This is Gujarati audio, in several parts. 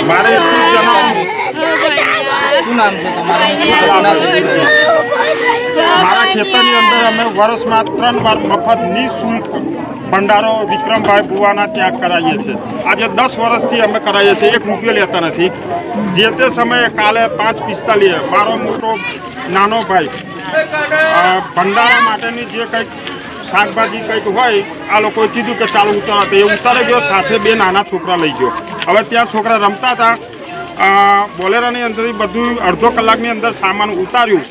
મારે શું નામ છે તમારું? મારા ખેતરની અંદર અમે વર્ષમાં 3 વાર મફત નિઃશુલ્ક ભંડારો વિક્રમભાઈ બુવાના ત્યાં કરાવીએ છીએ. આજે 10 વર્ષથી અમે કરાવીએ છીએ. 1 રૂપિયો લેતા નથી. જે તે સમયે કાલે 5:45 મારો મોટો નાનો ભાઈ ભંડારા માટેની જે કંઈક શાકભાજી કંઈક હોય આ લોકોએ કીધું કે ચાલો ઉતારો, તો એ ઉતારી ગયો, સાથે 2 નાના છોકરા લઈ ગયો. હવે ત્યાં છોકરા રમતા હતા, બોલેરાની અંદર બધું અડધો કલાકની અંદર સામાન ઉતાર્યું.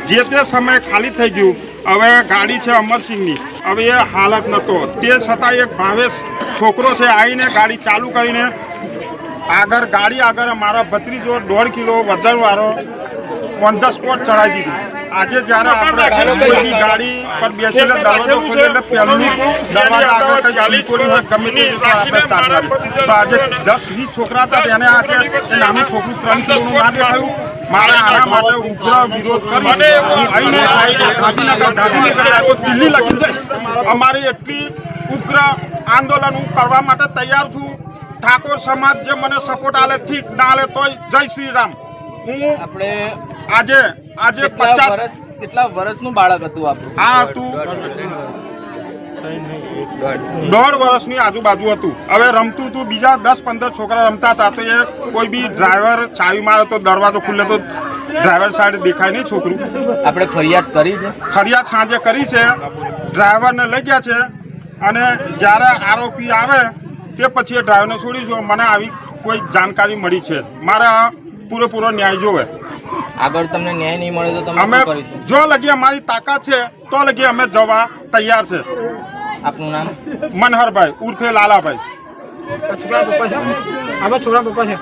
જે તે સમયે ખાલી થઈ ગયું. હવે ગાડી છે અમરસિંહની, હવે એ હાલત નહોતો. તે છતાં એક ભાવેશ છોકરો છે આવીને ગાડી ચાલુ કરીને ગાડી આગળ મારા ભત્રીજો 1.5 કિલો વજનવાળો ઓન ધ સ્પોટ ચડાવી દીધું. આજે જ્યારે આપણે કોઈ બી ગાડી પર બેસીને દરવાજો ખોલીએ એટલે પહેલું દરવાજા આગળ કંઈ છોડી હોય ગમે તે રીતે આપણે સ્ટાર્ટ કરીએ. તો આજે 10-20 છોકરા હતા તેને આજે નાનું છોકરું 3 કિલોનું ના દેખાયું. મારે આના માટે ઉગ્ર વિરોધ કરી ગાંધીનગર દિલ્હી લગી જાય. અમારી એટલી ઉગ્ર આંદોલન હું કરવા માટે તૈયાર છું. ઠાકોર સમાજ જે મને સપોર્ટ આલે ઠીક, ના આલે તોય જય શ્રી રામ. હું આપણે આજે 50 કેટલા વર્ષનું બાળક હતું આપણું? આ હતું 1.5 વર્ષની આજુબાજુ હતું. હવે રમતું હતું, બીજા 10-15 છોકરા રમતા હતા. તો એ કોઈ બી ડ્રાઈવર ચાવી મારે તો દરવાજો ખુલ્લે તો ડ્રાઈવર સાઈડ દેખાય નહીં છોકરું. આપણે ફરિયાદ કરી છે? ફરિયાદ સાંજે કરી છે, ડ્રાઈવરને લઈ ગયા છે. અને જ્યારે આરોપી આવે તે પછી એ ડ્રાઈવરને છોડીશું. મને આવી કોઈ જાણકારી મળી છે. મારે પૂરેપૂરો ન્યાય જોવે. આગળ તમને ન્યાય નહીં મળે તો તમે અમે શું કરીશું? જો લગી અમારી તાકાત છે તો લગી અમે જવા તૈયાર છે. આપનું નામ? મનહરભાઈ ઉર્ફે લાલાભાઈ. છોકરા પપ્પા છે.